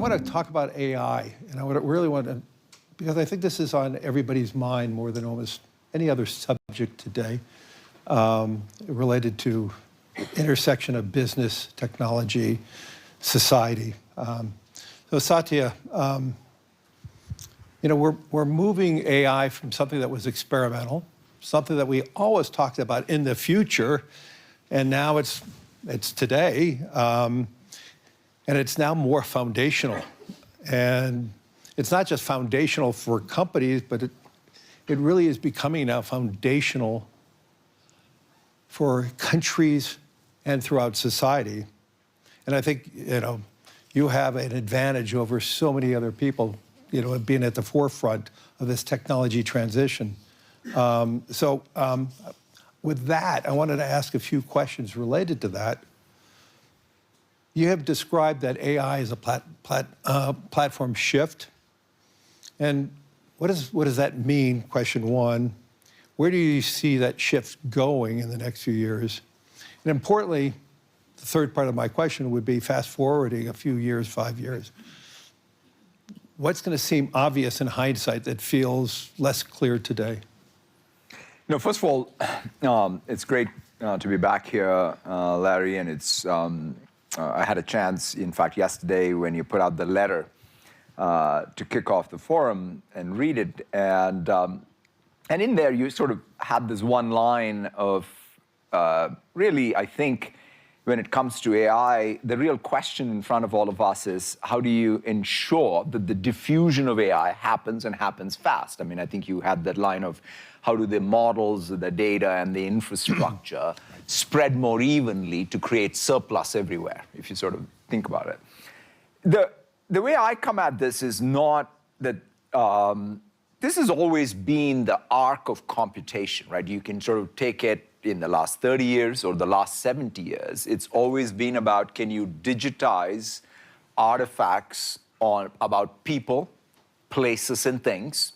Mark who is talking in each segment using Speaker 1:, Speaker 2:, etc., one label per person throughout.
Speaker 1: want to talk about AI, and I really want to, because I think this is on everybody's mind more than almost any other subject today, related to intersection of business, technology, society. So Satya, we're moving AI from something that was experimental, something that we always talked about in the future, and now it's today, and it's now more foundational. And it's not just foundational for companies, but it really is becoming now foundational for countries and throughout society. And I think, you have an advantage over so many other people, being at the forefront of this technology transition. With that, I wanted to ask a few questions related to that. You have described that AI is a platform shift. And what does that mean, question one? Where do you see that shift going in the next few years? And importantly, the third part of my question would be fast forwarding a few years, 5 years. What's going to seem obvious in hindsight that feels less clear today?
Speaker 2: First of all, it's great to be back here, Larry, and it's I had a chance, in fact, yesterday when you put out the letter to kick off the forum and read it, and in there you sort of had this one line of really, I think, when it comes to AI, the real question in front of all of us is how do you ensure that the diffusion of AI happens and happens fast? I mean, I think you had that line of how do the models, the data, and the infrastructure spread more evenly to create surplus everywhere, if you sort of think about it. The way I come at this is not that this has always been the arc of computation, right? You can sort of take it in the last 30 years or the last 70 years. It's always been about, can you digitize artifacts about people, places, and things,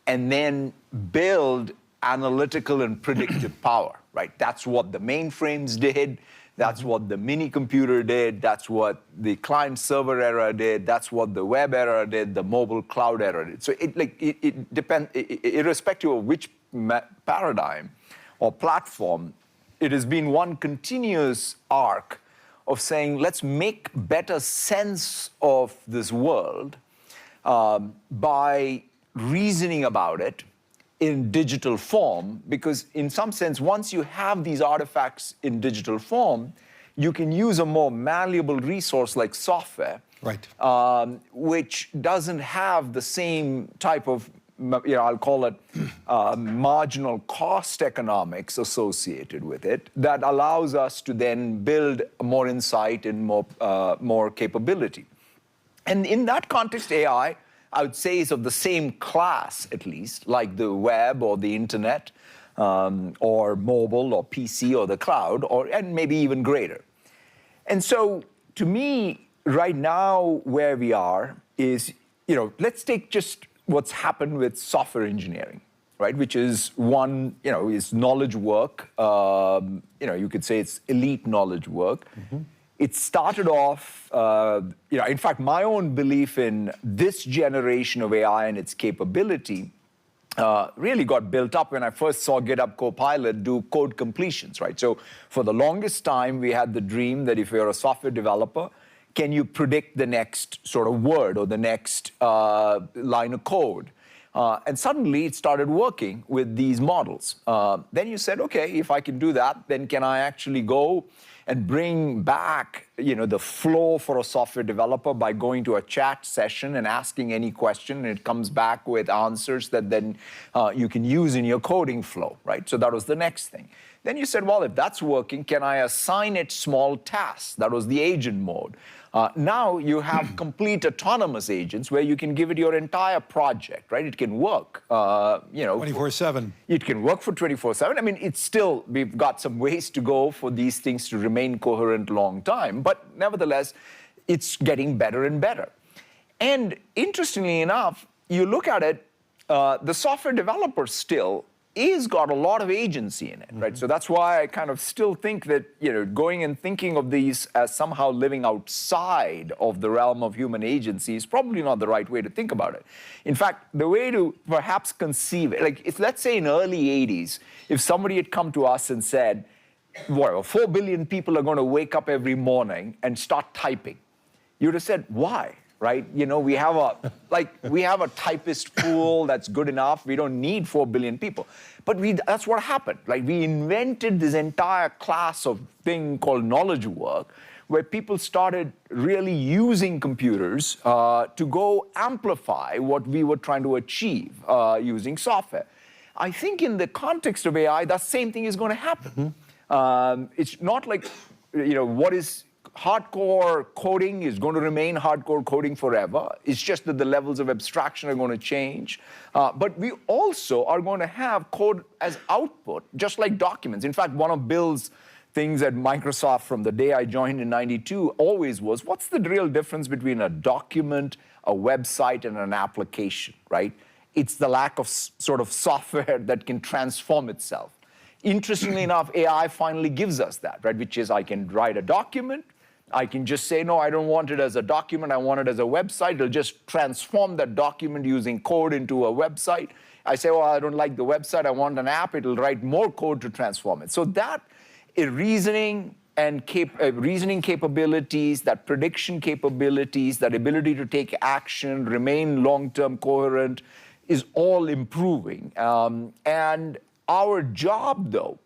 Speaker 2: and then build analytical and predictive power, right? That's what the mainframes did. That's what the mini computer did. That's what the client server era did. That's what the web era did, the mobile cloud era did. So it depends, irrespective of which paradigm or platform, it has been one continuous arc of saying, let's make better sense of this world by reasoning about it in digital form, because in some sense, once you have these artifacts in digital form, you can use a more malleable resource like software,
Speaker 1: right?
Speaker 2: Which doesn't have the same type of, I'll call it marginal cost economics associated with it, that allows us to then build more insight and more capability. And in that context, AI, I would say, is of the same class, at least, like the web or the internet, or mobile or PC or the cloud, and maybe even greater. And so, to me, right now, where we are is, let's take just what's happened with software engineering, right? Which is one, is knowledge work. You could say it's elite knowledge work. Mm-hmm. It started off, in fact, my own belief in this generation of AI and its capability really got built up when I first saw GitHub Copilot do code completions, right? So for the longest time, we had the dream that if you're a software developer, can you predict the next sort of word or the next line of code? And suddenly it started working with these models. Then you said, okay, if I can do that, then can I actually go and bring back, the flow for a software developer by going to a chat session and asking any question, and it comes back with answers that then you can use in your coding flow, right? So that was the next thing. Then you said, well, if that's working, can I assign it small tasks? That was the agent mode. Now you have complete autonomous agents where you can give it your entire project, right? It can work,
Speaker 1: 24/7.
Speaker 2: It can work for 24/7. I mean, it's still, we've got some ways to go for these things to remain coherent long time, but nevertheless, it's getting better and better. And interestingly enough, you look at it, the software developers still is got a lot of agency in it, right? So that's why I kind of still think that, going and thinking of these as somehow living outside of the realm of human agency is probably not the right way to think about it. In fact, the way to perhaps conceive it, like if let's say in early 80s, if somebody had come to us and said, well, 4 billion people are going to wake up every morning and start typing, you would have said, why? Right? We have a typist pool that's good enough. We don't need 4 billion people. But that's what happened. Like we invented this entire class of thing called knowledge work, where people started really using computers to go amplify what we were trying to achieve using software. I think in the context of AI, that same thing is going to happen. It's not like, what is hardcore coding is going to remain hardcore coding forever. It's just that the levels of abstraction are going to change. But we also are going to have code as output, just like documents. In fact, one of Bill's things at Microsoft from the day I joined in '92 always was, what's the real difference between a document, a website, and an application, right? It's the lack of sort of software that can transform itself. Interestingly enough, AI finally gives us that, right? Which is I can write a document, I can just say, no, I don't want it as a document, I want it as a website. It'll just transform that document using code into a website. I say, well, I don't like the website, I want an app. It'll write more code to transform it. So that reasoning and reasoning capabilities, that prediction capabilities, that ability to take action, remain long-term coherent, is all improving. And our job, though,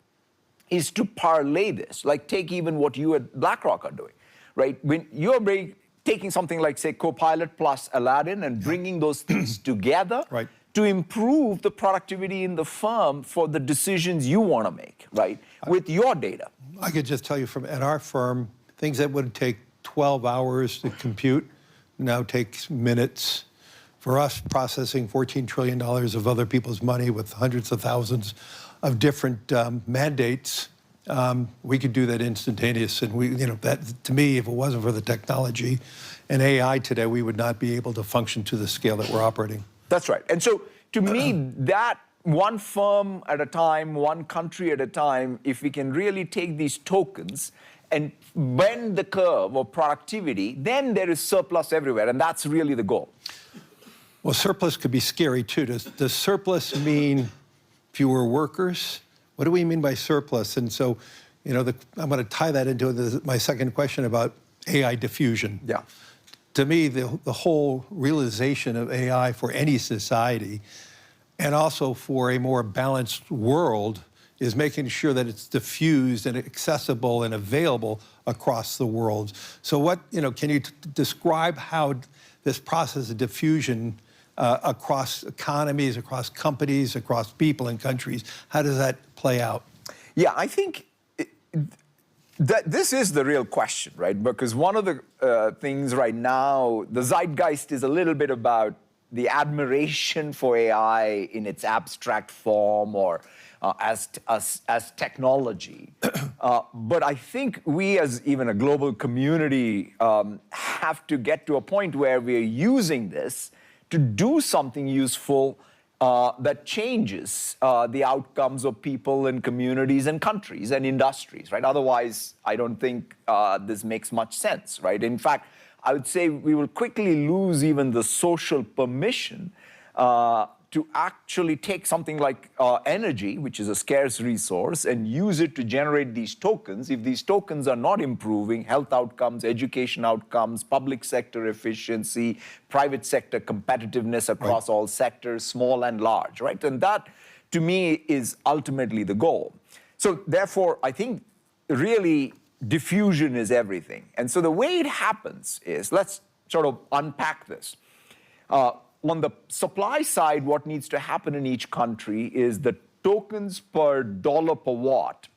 Speaker 2: is to parlay this. Like take even what you at BlackRock are doing. Right? When you're taking something like, say, Copilot plus Aladdin and bringing those things together to improve the productivity in the firm for the decisions you want to make, right, with your data.
Speaker 1: I could just tell you at our firm, things that would take 12 hours to compute now takes minutes. For us, processing $14 trillion of other people's money with hundreds of thousands of different mandates, we could do that instantaneous. And that to me, if it wasn't for the technology and AI today, we would not be able to function to the scale that we're operating.
Speaker 2: That's right. And so to me, that one firm at a time, one country at a time, if we can really take these tokens and bend the curve of productivity, then there is surplus everywhere. And that's really the goal.
Speaker 1: Well, surplus could be scary too. Does surplus mean fewer workers? What do we mean by surplus? And so, I'm going to tie that into my second question about AI diffusion.
Speaker 2: Yeah.
Speaker 1: To me, the whole realization of AI for any society and also for a more balanced world is making sure that it's diffused and accessible and available across the world. So can you describe how this process of diffusion across economies, across companies, across people and countries, how does that play out?
Speaker 2: Yeah, I think that this is the real question, right? Because one of the things right now, the zeitgeist is a little bit about the admiration for AI in its abstract form or as technology. But I think we as even a global community have to get to a point where we're using this to do something useful that changes the outcomes of people and communities and countries and industries, right? Otherwise, I don't think this makes much sense, right? In fact, I would say we will quickly lose even the social permission to actually take something like energy, which is a scarce resource, and use it to generate these tokens. If these tokens are not improving health outcomes, education outcomes, public sector efficiency, private sector competitiveness across all sectors, small and large, right? And that, to me, is ultimately the goal. So therefore, I think really diffusion is everything. And so the way it happens is, let's sort of unpack this. On the supply side, what needs to happen in each country is the tokens per dollar per watt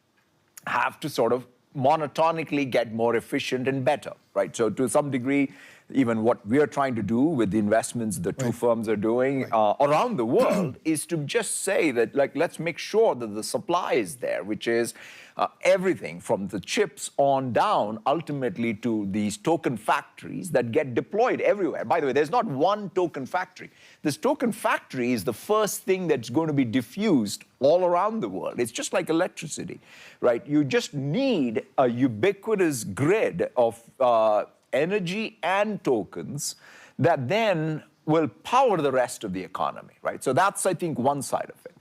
Speaker 2: have to sort of monotonically get more efficient and better. right? So to some degree, even what we are trying to do with the investments the two firms are doing around the world is to just say that, like, let's make sure that the supply is there, which is everything from the chips on down, ultimately to these token factories that get deployed everywhere. By the way, there's not one token factory. This token factory is the first thing that's going to be diffused all around the world. It's just like electricity, right? You just need a ubiquitous grid of energy and tokens that then will power the rest of the economy, right? So that's, I think, one side of it.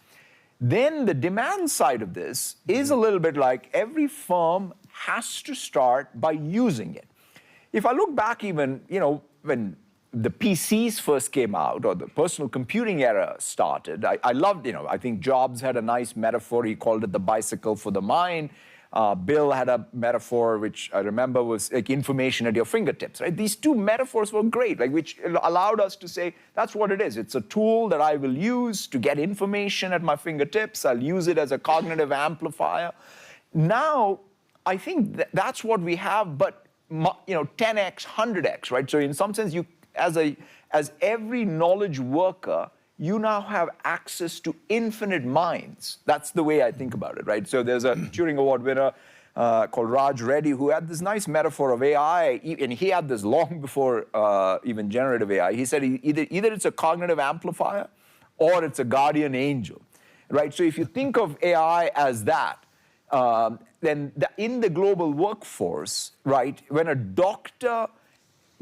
Speaker 2: Then the demand side of this is a little bit like every firm has to start by using it. If I look back even, when the PCs first came out or the personal computing era started, I loved, I think Jobs had a nice metaphor. He called it the bicycle for the mind. Bill had a metaphor, which I remember was like information at your fingertips, right? These two metaphors were great, like which allowed us to say, that's what it is. It's a tool that I will use to get information at my fingertips. I'll use it as a cognitive amplifier. Now, I think that's what we have, but 10x, 100x, right? So in some sense, you, as every knowledge worker, you now have access to infinite minds. That's the way I think about it, right? So there's a Turing Award winner called Raj Reddy who had this nice metaphor of AI, and he had this long before even generative AI. He said either it's a cognitive amplifier or it's a guardian angel, right? So if you think of AI as that, then in the global workforce, right, when a doctor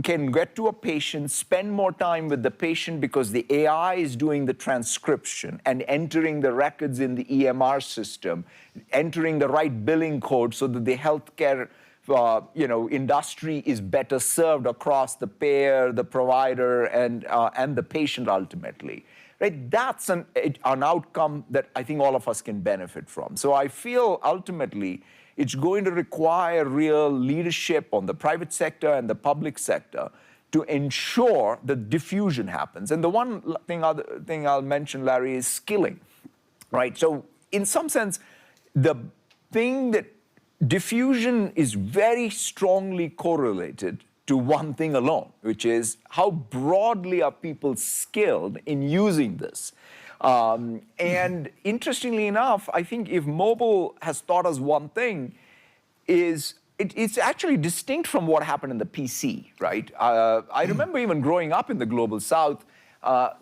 Speaker 2: can get to a patient, spend more time with the patient because the AI is doing the transcription and entering the records in the EMR system, entering the right billing code so that the healthcare industry is better served across the payer, the provider, and the patient ultimately. Right? That's an outcome that I think all of us can benefit from. So I feel ultimately it's going to require real leadership on the private sector and the public sector to ensure that diffusion happens. And the other thing I'll mention, Larry, is skilling, right? So in some sense, the thing that diffusion is very strongly correlated to one thing alone, which is how broadly are people skilled in using this. And interestingly enough, I think if mobile has taught us one thing, is it's actually distinct from what happened in the PC, right? I remember even growing up in the global South,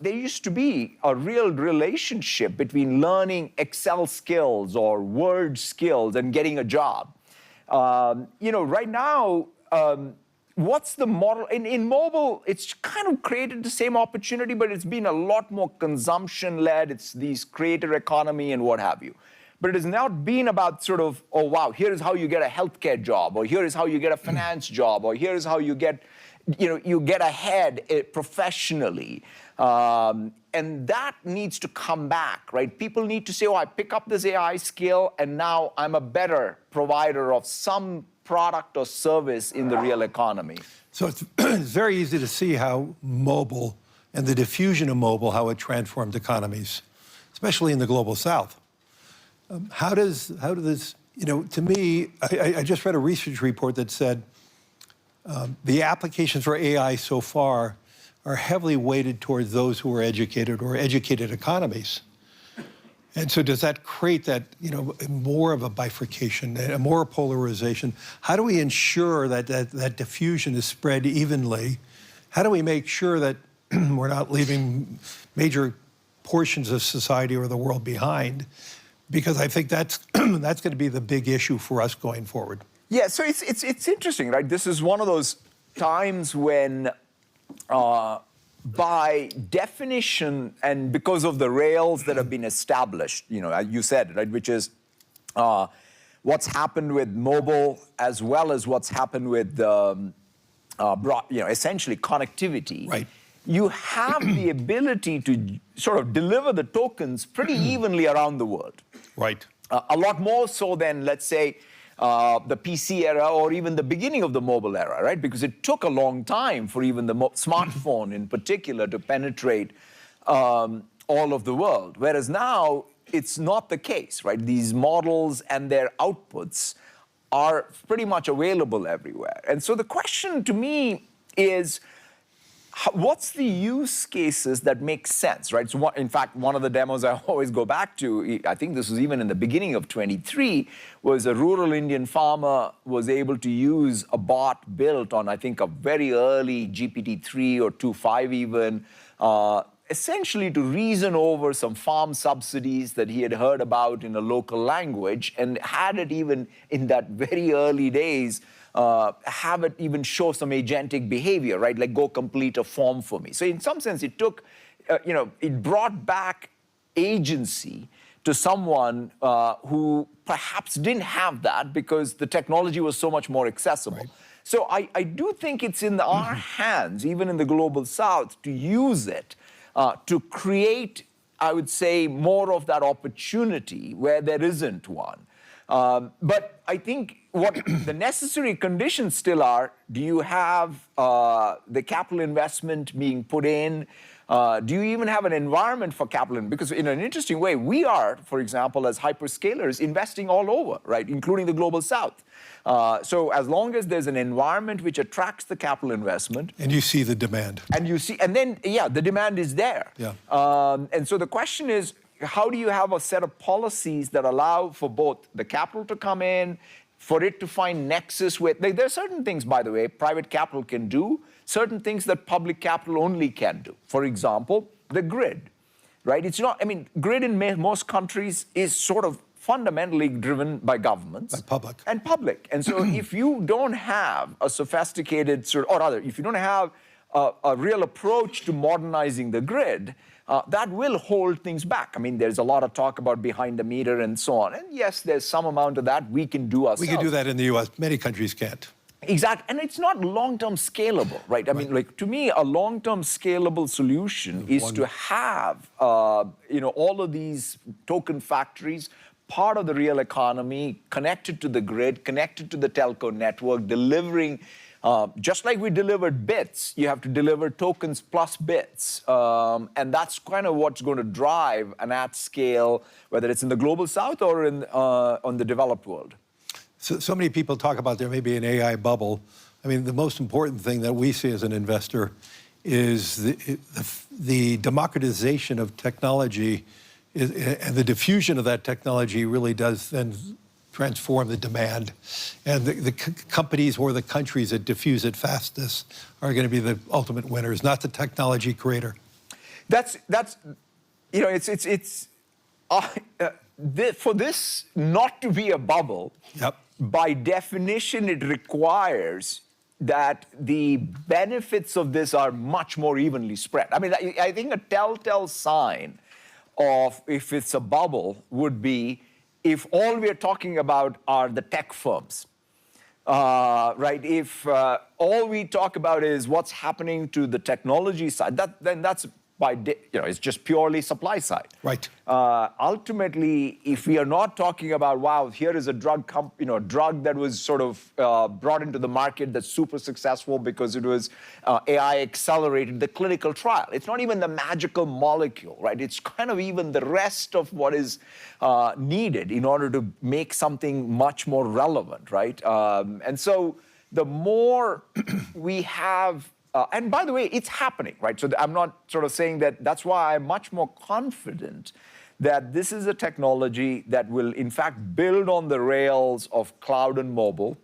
Speaker 2: there used to be a real relationship between learning Excel skills or Word skills and getting a job. Right now, what's the model? In mobile, it's kind of created the same opportunity, but it's been a lot more consumption-led. It's these creator economy and what have you. But it has not been about sort of, oh, wow, here is how you get a healthcare job, or here is how you get a finance job, or here is how you get, you get ahead professionally. And that needs to come back, right? People need to say, oh, I pick up this AI skill, and now I'm a better provider of some product or service in the real economy.
Speaker 1: So it's very easy to see how mobile and the diffusion of mobile, how it transformed economies, especially in the global South. How does this, to me, I just read a research report that said the applications for AI so far are heavily weighted towards those who are educated or educated economies. And so does that create that, more of a bifurcation, more polarization? How do we ensure that diffusion is spread evenly? How do we make sure that we're not leaving major portions of society or the world behind? Because I think that's going to be the big issue for us going forward.
Speaker 2: Yeah, so it's interesting, right? This is one of those times when by definition, and because of the rails that have been established, you said, right, which is what's happened with mobile as well as what's happened with essentially connectivity.
Speaker 1: Right.
Speaker 2: You have the ability to sort of deliver the tokens pretty evenly around the world.
Speaker 1: Right.
Speaker 2: A lot more so than, let's say, the PC era or even the beginning of the mobile era, right? Because it took a long time for even the smartphone in particular to penetrate all of the world. Whereas now, it's not the case, right? These models and their outputs are pretty much available everywhere. And so the question to me is, what's the use cases that make sense, right? So in fact, one of the demos I always go back to, I think this was even in the beginning of 23, was a rural Indian farmer was able to use a bot built on, I think, a very early GPT-3 or 2.5 even, essentially to reason over some farm subsidies that he had heard about in a local language, and had it even in that very early days have it even show some agentic behavior, right? Like, go complete a form for me. So in some sense, it took, it brought back agency to someone who perhaps didn't have that because the technology was so much more accessible. Right. So I do think it's in our hands, even in the global south, to use it to create, I would say, more of that opportunity where there isn't one. But I think what the necessary conditions still are, do you have the capital investment being put in? Do you even have an environment for capital? Because in an interesting way, we are, for example, as hyperscalers, investing all over, right, including the global south. So as long as there's an environment which attracts the capital investment.
Speaker 1: And you see the demand.
Speaker 2: And then, yeah, the demand is there.
Speaker 1: Yeah.
Speaker 2: And so the question is, how do you have a set of policies that allow for both the capital to come in, for it to find nexus with, there are certain things, by the way, private capital can do, certain things that public capital only can do. For example, the grid, right? It's not, I mean, grid in most countries is sort of fundamentally driven by governments.
Speaker 1: By public.
Speaker 2: And public. And so if you don't have a sophisticated sort of, or rather, if you don't have a real approach to modernizing the grid, that will hold things back. I mean, there's a lot of talk about behind the meter and so on. And yes, there's some amount of that we can do ourselves.
Speaker 1: We can do that in the US. Many countries can't.
Speaker 2: Exactly. And it's not long-term scalable, right? I mean, like, to me, a long-term scalable solution is to have, all of these token factories, part of the real economy, connected to the grid, connected to the telco network, delivering. Just like we delivered bits, you have to deliver tokens plus bits. And that's kind of what's going to drive an at-scale, whether it's in the global south or on the developed world.
Speaker 1: So many people talk about there may be an AI bubble. I mean, the most important thing that we see as an investor is the democratization of technology, and the diffusion of that technology really does then transform the demand. And the companies or the countries that diffuse it fastest are going to be the ultimate winners, not the technology creator.
Speaker 2: For this not to be a bubble,
Speaker 1: yep,
Speaker 2: by definition, it requires that the benefits of this are much more evenly spread. I mean, I think a telltale sign of if it's a bubble would be if all we're talking about are the tech firms, right? If all we talk about is what's happening to the technology side, then that's it's just purely supply side.
Speaker 1: Right.
Speaker 2: Ultimately, if we are not talking about, wow, here is a drug, drug that was sort of brought into the market that's super successful because it was AI accelerated the clinical trial. It's not even the magical molecule, right? It's kind of even the rest of what is needed in order to make something much more relevant, right? And so the more we have. And by the way, it's happening, right? So I'm not sort of saying that. That's why I'm much more confident that this is a technology that will, in fact, build on the rails of cloud and mobile,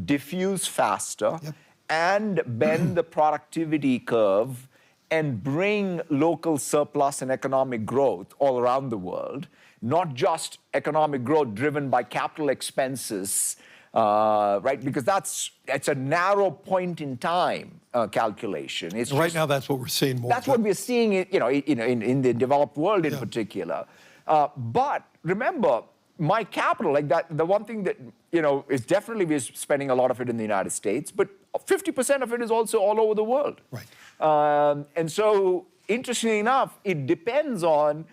Speaker 2: diffuse faster, yep, and bend the productivity curve and bring local surplus and economic growth all around the world, not just economic growth driven by capital expenses, right? Because it's a narrow point in time calculation. It's
Speaker 1: right now, that's what we're seeing more.
Speaker 2: That's what we're seeing, in the developed world in particular. But remember, my capital, like that, the one thing that is definitely we're spending a lot of it in the United States, but 50% of it is also all over the world.
Speaker 1: Right.
Speaker 2: And so, interestingly enough, it depends on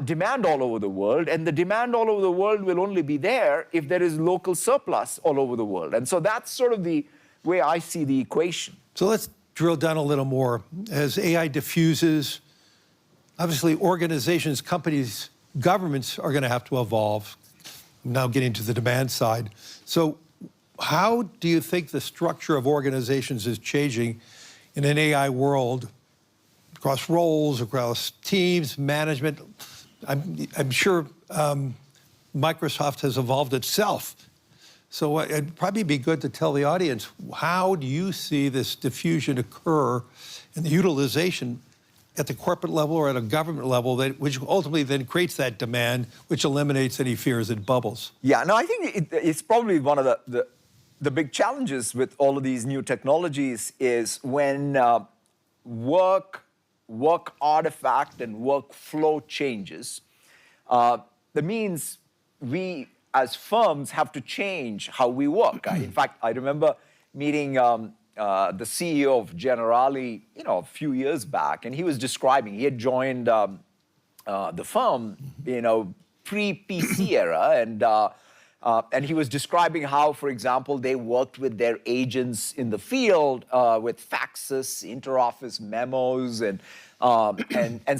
Speaker 2: demand all over the world, and the demand all over the world will only be there if there is local surplus all over the world. And so that's sort of the way I see the equation.
Speaker 1: So let's drill down a little more. As AI diffuses, obviously organizations, companies, governments are going to have to evolve. now getting to the demand side. So how do you think the structure of organizations is changing in an AI world across roles, across teams, management? I'm sure Microsoft has evolved itself. So it'd probably be good to tell the audience, how do you see this diffusion occur and the utilization at the corporate level or at a government level, which ultimately then creates that demand, which eliminates any fears and bubbles?
Speaker 2: Yeah, no, I think it's probably one of the big challenges with all of these new technologies is when work artifact and workflow changes. That means we, as firms, have to change how we work. In fact, I remember meeting the CEO of Generali, a few years back, and he was describing, he had joined the firm, pre-PC era, and he was describing how, for example, they worked with their agents in the field with faxes, interoffice memos, and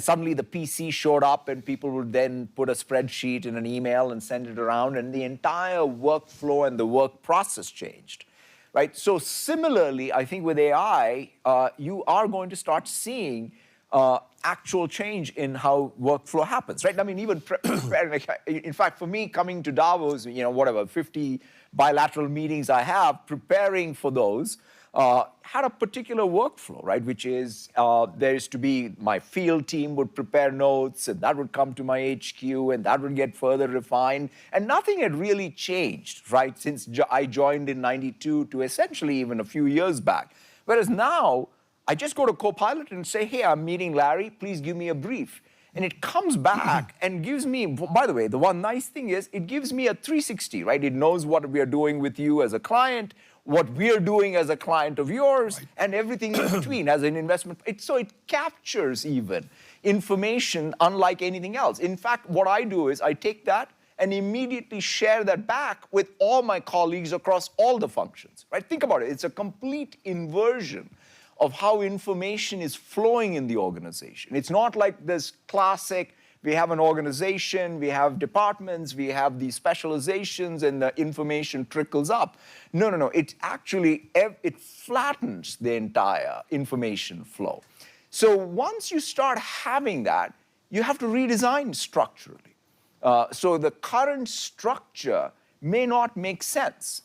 Speaker 2: suddenly the PC showed up, and people would then put a spreadsheet in an email and send it around, and the entire workflow and the work process changed, right? So similarly, I think with AI, you are going to start seeing actual change in how workflow happens, right? I mean, even preparing, in fact, for me, coming to Davos, 50 bilateral meetings I have, preparing for those, had a particular workflow, right? Which is, there is to be, my field team would prepare notes, and that would come to my HQ, and that would get further refined. And nothing had really changed, right? Since I joined in '92 to essentially even a few years back. Whereas now, I just go to Copilot and say, hey, I'm meeting Larry, please give me a brief. And it comes back and gives me, by the way, the one nice thing is it gives me a 360, right? It knows what we are doing with you as a client, what we're doing as a client of yours, right, and everything in between as an investment. So it captures even information unlike anything else. In fact, what I do is I take that and immediately share that back with all my colleagues across all the functions, right? Think about it. It's a complete inversion of how information is flowing in the organization. It's not like this classic, we have an organization, we have departments, we have these specializations, and the information trickles up. No. It actually, it flattens the entire information flow. So once you start having that, you have to redesign structurally. So the current structure may not make sense.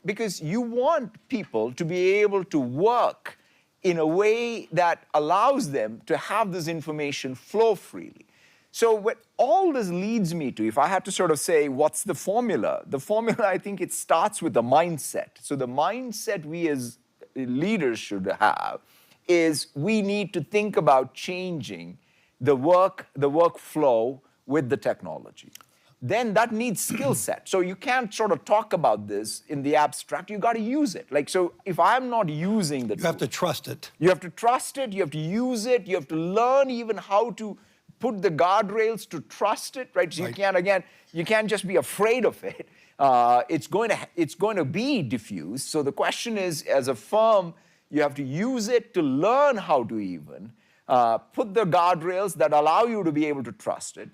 Speaker 2: Because you want people to be able to work in a way that allows them to have this information flow freely. So what all this leads me to, if I had to sort of say, what's the formula? The formula, I think it starts with the mindset. So the mindset we as leaders should have is we need to think about changing the workflow with the technology. Then that needs skill set. So you can't sort of talk about this in the abstract. You got to use it. Like, so if I'm not using the tool,
Speaker 1: you have to trust it.
Speaker 2: You have to trust it. You have to use it. You have to learn even how to put the guardrails to trust it, right? So you can't just be afraid of it. It's going to be diffused. So the question is, as a firm, you have to use it to learn how to even put the guardrails that allow you to be able to trust it.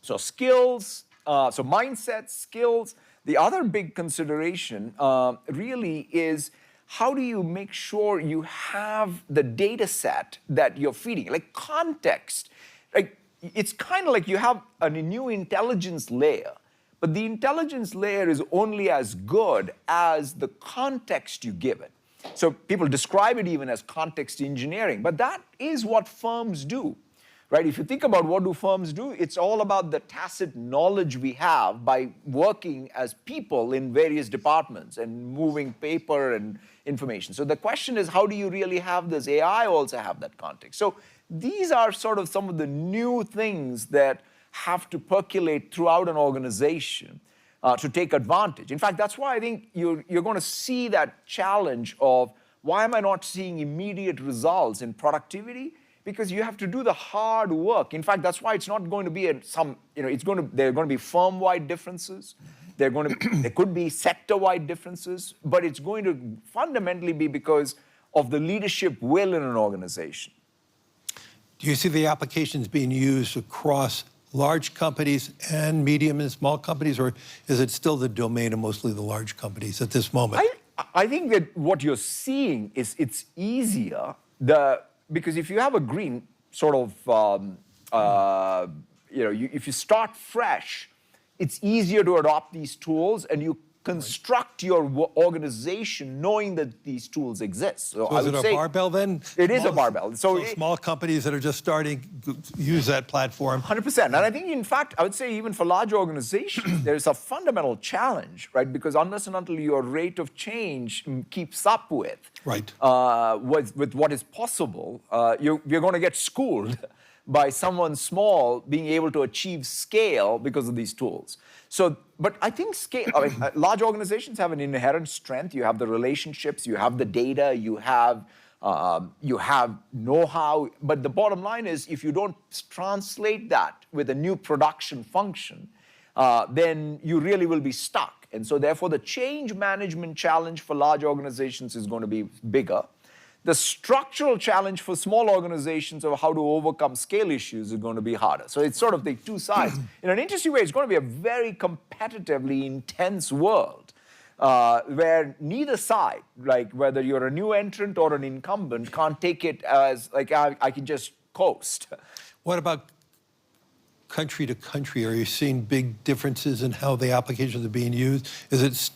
Speaker 2: So skills. So mindset, skills. The other big consideration really is how do you make sure you have the data set that you're feeding, like context. Like, it's kind of like you have a new intelligence layer, but the intelligence layer is only as good as the context you give it. So people describe it even as context engineering, but that is what firms do. Right? If you think about what do firms do, it's all about the tacit knowledge we have by working as people in various departments and moving paper and information. So the question is, how do you really have this? AI also have that context. So these are sort of some of the new things that have to percolate throughout an organization to take advantage. In fact, that's why I think you're going to see that challenge of why am I not seeing immediate results in productivity? Because you have to do the hard work. In fact, that's why it's not going to be there are going to be firm-wide differences. There could be sector-wide differences, but it's going to fundamentally be because of the leadership will in an organization.
Speaker 1: Do you see the applications being used across large companies and medium and small companies, or is it still the domain of mostly the large companies at this moment?
Speaker 2: I think that what you're seeing is it's easier because if you have a green sort of, if you start fresh, it's easier to adopt these tools, and you construct your organization knowing that these tools exist.
Speaker 1: So is it a barbell then?
Speaker 2: It is a barbell.
Speaker 1: So small companies that are just starting use that platform.
Speaker 2: 100%. And I think, in fact, I would say even for large organizations, there's a fundamental challenge, right? Because unless and until your rate of change keeps up with what is possible, you're going to get schooled by someone small being able to achieve scale because of these tools. So, but I think large organizations have an inherent strength. You have the relationships, you have the data, you have know-how. But the bottom line is, if you don't translate that with a new production function, then you really will be stuck. And so, therefore, the change management challenge for large organizations is going to be bigger. The structural challenge for small organizations of how to overcome scale issues is going to be harder. So it's sort of the two sides. In an interesting way, it's going to be a very competitively intense world where neither side, like whether you're a new entrant or an incumbent, can't take it as like I can just coast.
Speaker 1: What about country to country? Are you seeing big differences in how the applications are being used? Is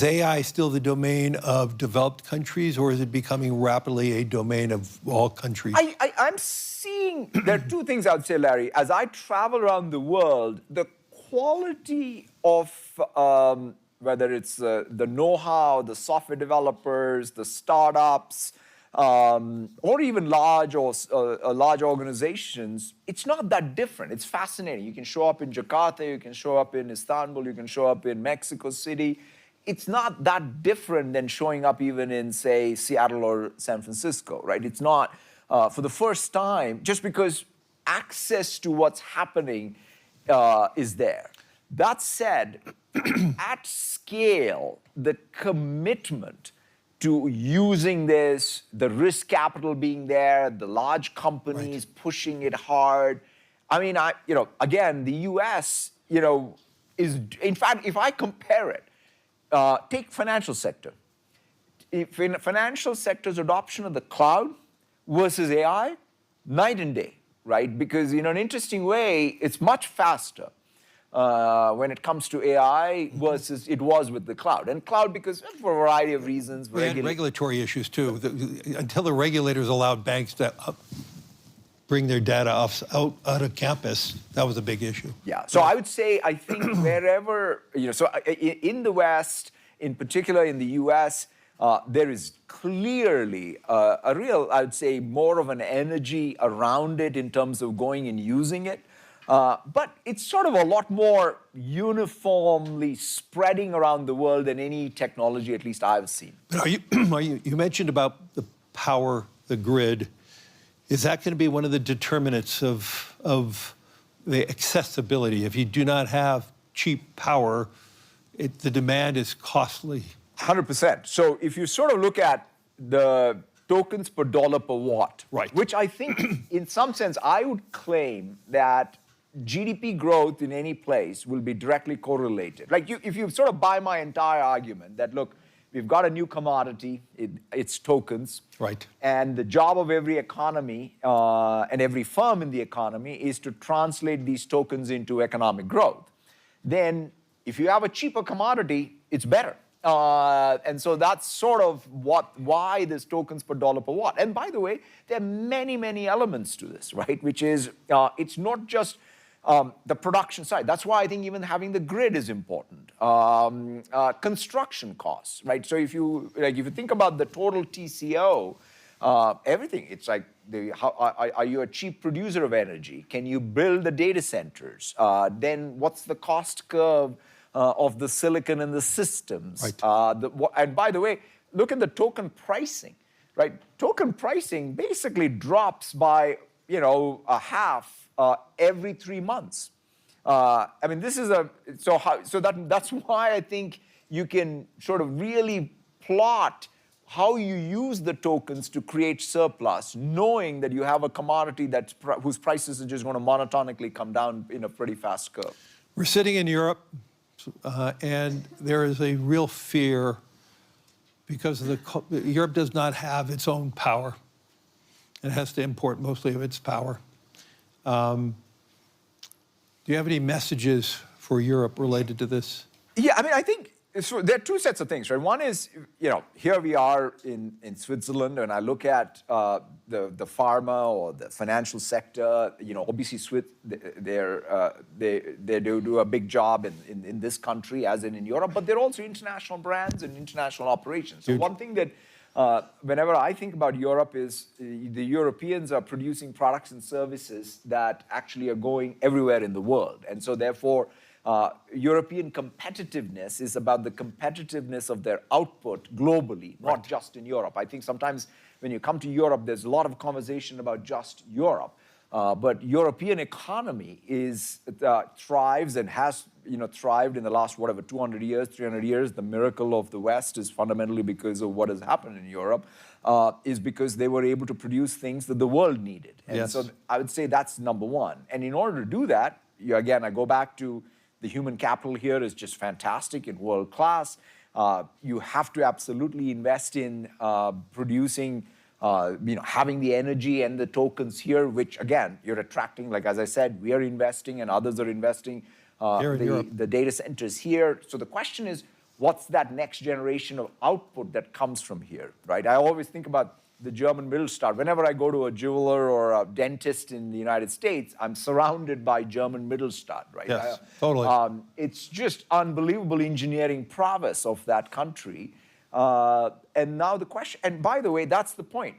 Speaker 1: AI still the domain of developed countries, or is it becoming rapidly a domain of all countries?
Speaker 2: I'm seeing, there are two things I would say, Larry. As I travel around the world, the quality of whether it's the know-how, the software developers, the startups, or even large organizations, it's not that different. It's fascinating. You can show up in Jakarta, you can show up in Istanbul, you can show up in Mexico City. It's not that different than showing up even in, say, Seattle or San Francisco, right? It's not, for the first time, just because access to what's happening is there. That said, at scale, the commitment to using this, the risk capital being there, the large companies pushing it hard. I mean, again, the U.S., is, in fact, if I compare it, take financial sector. If in financial sector's adoption of the cloud versus AI, night and day, right? Because in an interesting way, it's much faster when it comes to AI versus it was with the cloud. And cloud because for a variety of reasons.
Speaker 1: We had regulatory issues too. Until the regulators allowed banks to bring their data out of campus, that was a big issue.
Speaker 2: Yeah, so I would say, I think wherever, so in the West, in particular in the US, there is clearly a real, I would say, more of an energy around it in terms of going and using it. But it's sort of a lot more uniformly spreading around the world than any technology, at least I've seen.
Speaker 1: But you mentioned about the power, the grid. Is that going to be one of the determinants of the accessibility? If you do not have cheap power, the demand is costly.
Speaker 2: 100%. So if you sort of look at the tokens per dollar per watt, which I think in some sense I would claim that GDP growth in any place will be directly correlated. Like if you sort of buy my entire argument that, look, we've got a new commodity, it's tokens.
Speaker 1: Right.
Speaker 2: And the job of every economy and every firm in the economy is to translate these tokens into economic growth. Then if you have a cheaper commodity, it's better. And so that's sort of why this tokens per dollar per watt. And by the way, there are many, many elements to this, right? Which is, it's not just the production side. That's why I think even having the grid is important. Construction costs, right? So if you think about the total TCO, everything, it's like, are you a cheap producer of energy? Can you build the data centers? Then what's the cost curve of the silicon and the systems?
Speaker 1: Right.
Speaker 2: And by the way, look at the token pricing, right? Token pricing basically drops by, a half every 3 months. I mean, this is that's why I think you can sort of really plot how you use the tokens to create surplus, knowing that you have a commodity whose prices are just going to monotonically come down in a pretty fast curve.
Speaker 1: We're sitting in Europe, and there is a real fear because Europe does not have its own power. It has to import mostly of its power. Do you have any messages for Europe related to this?
Speaker 2: Yeah, I mean, I think so there are two sets of things, right? One is, here we are in Switzerland, and I look at the pharma or the financial sector. Obviously, they do a big job in this country, as in Europe, but they're also international brands and international operations. So one thing that whenever I think about Europe is the Europeans are producing products and services that actually are going everywhere in the world, and so therefore. European competitiveness is about the competitiveness of their output globally, not just in Europe. I think sometimes when you come to Europe, there's a lot of conversation about just Europe. But European economy thrives and has thrived in the last, 200 years, 300 years. The miracle of the West is fundamentally because of what has happened in Europe, is because they were able to produce things that the world needed. And so I would say that's number one. And in order to do that, again, I go back to the human capital here is just fantastic and world class. You have to absolutely invest in producing, having the energy and the tokens here, which again, you're attracting, like as I said, we are investing and others are investing. The data centers here. So the question is, what's that next generation of output that comes from here, right? I always think about the German Mittelstand. Whenever I go to a jeweler or a dentist in the United States, I'm surrounded by German Mittelstand, right?
Speaker 1: Yes, totally.
Speaker 2: It's just unbelievable engineering prowess of that country. And now the question, and by the way, that's the point.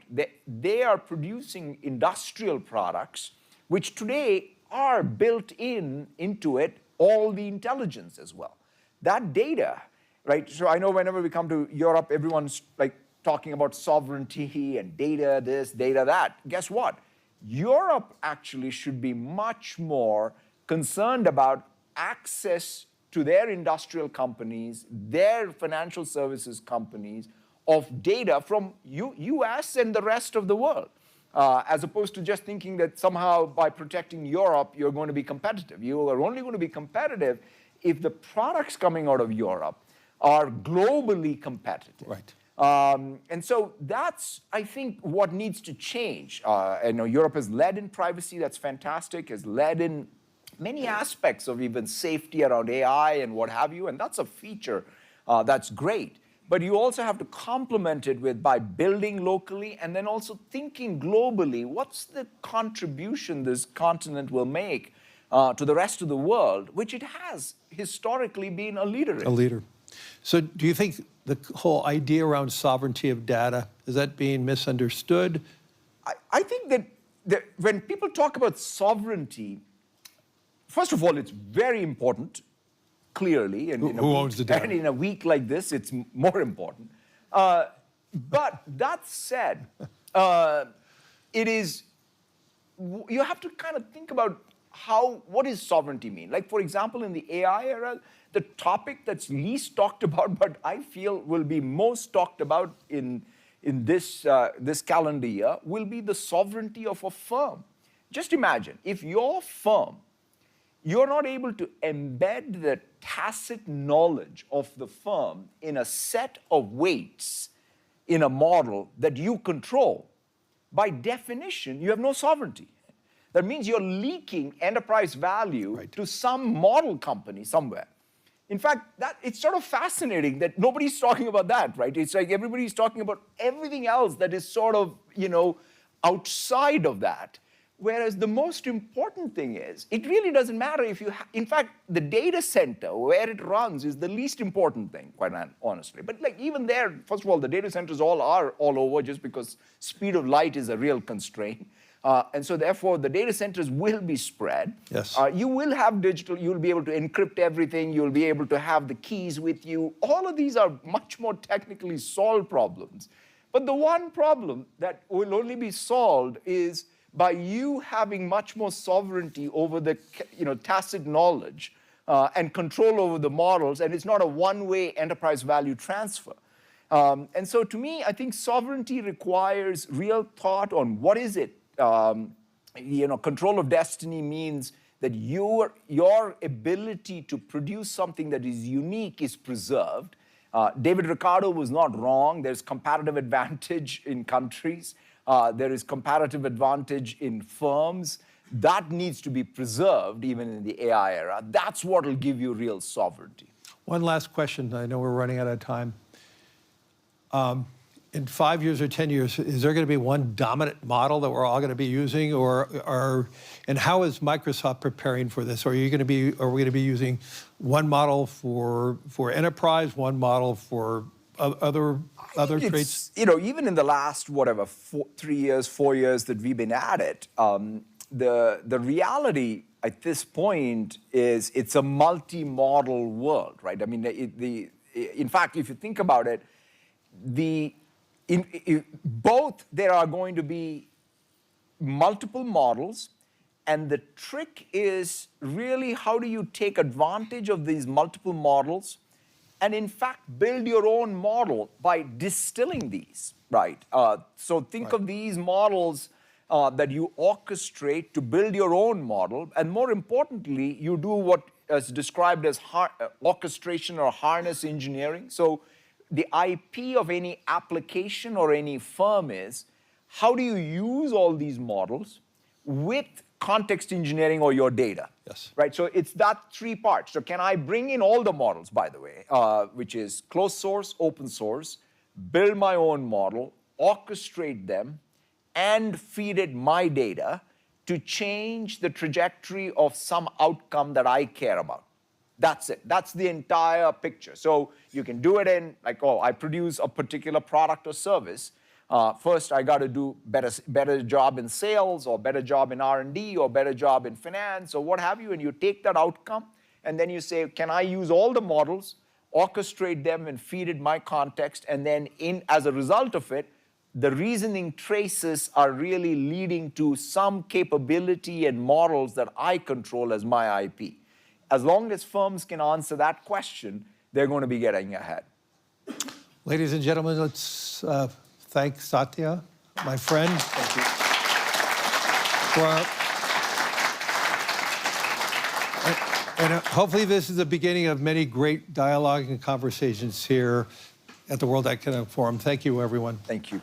Speaker 2: They are producing industrial products, which today are built into it all the intelligence as well. That data, right? So I know whenever we come to Europe, everyone's like, talking about sovereignty and data this, data that. Guess what? Europe actually should be much more concerned about access to their industrial companies, their financial services companies, of data from US and the rest of the world, as opposed to just thinking that somehow by protecting Europe, you're going to be competitive. You are only going to be competitive if the products coming out of Europe are globally competitive.
Speaker 1: Right.
Speaker 2: And so that's, I think, what needs to change. I know Europe has led in privacy, that's fantastic, has led in many aspects of even safety around AI and what have you, and that's a feature that's great. But you also have to complement it by building locally and then also thinking globally, what's the contribution this continent will make to the rest of the world, which it has historically been a leader in.
Speaker 1: A leader. So do you think the whole idea around sovereignty of data, is that being misunderstood?
Speaker 2: I think that when people talk about sovereignty, first of all, it's very important, clearly. And
Speaker 1: who owns the data?
Speaker 2: And in a week like this, it's more important. But that said, you have to kind of think about what does sovereignty mean? Like, for example, in the AI era, the topic that's least talked about, but I feel will be most talked about in this calendar year, will be the sovereignty of a firm. Just imagine, if your firm, you're not able to embed the tacit knowledge of the firm in a set of weights in a model that you control, by definition, you have no sovereignty. That means you're leaking enterprise value to some model company somewhere. In fact, it's sort of fascinating that nobody's talking about that, right? It's like everybody's talking about everything else that is sort of, outside of that. Whereas the most important thing is, it really doesn't matter if in fact, the data center, where it runs, is the least important thing, quite honestly. But like even there, first of all, the data centers are all over just because speed of light is a real constraint. And so therefore, the data centers will be spread.
Speaker 1: Yes.
Speaker 2: You will have digital, you'll be able to encrypt everything, you'll be able to have the keys with you. All of these are much more technically solved problems. But the one problem that will only be solved is by you having much more sovereignty over the tacit knowledge and control over the models, and it's not a one-way enterprise value transfer. And so to me, I think sovereignty requires real thought on what is it. Control of destiny means that your ability to produce something that is unique is preserved. David Ricardo was not wrong. There's comparative advantage in countries. There is comparative advantage in firms. That needs to be preserved even in the AI era. That's what will give you real sovereignty.
Speaker 1: One last question. I know we're running out of time. In 5 years or 10 years, is there going to be one dominant model that we're all going to be using, and how is Microsoft preparing for this? Are we going to be using one model for enterprise, one model for other traits?
Speaker 2: Even in the last 3 years, 4 years that we've been at it, the reality at this point is it's a multi-model world, right? I mean, in fact, if you think about it, both there are going to be multiple models, and the trick is really how do you take advantage of these multiple models and in fact build your own model by distilling these, right? So think of these models that you orchestrate to build your own model, and more importantly, you do what is described as orchestration or harness engineering. So the IP of any application or any firm is, how do you use all these models with context engineering or your data?
Speaker 1: Yes.
Speaker 2: Right, so it's that three parts. So can I bring in all the models, by the way, which is closed source, open source, build my own model, orchestrate them, and feed it my data to change the trajectory of some outcome that I care about? That's it. That's the entire picture. So you can do it in, like, I produce a particular product or service. First, I got to do better job in sales, or better job in R&D, or better job in finance, or what have you. And you take that outcome, and then you say, can I use all the models, orchestrate them, and feed it my context? And then as a result of it, the reasoning traces are really leading to some capability and models that I control as my IP. As long as firms can answer that question, they're going to be getting ahead.
Speaker 1: Ladies and gentlemen, let's thank Satya, my friend.
Speaker 2: Thank you.
Speaker 1: And hopefully this is the beginning of many great dialogue and conversations here at the World Economic Forum. Thank you, everyone.
Speaker 2: Thank you.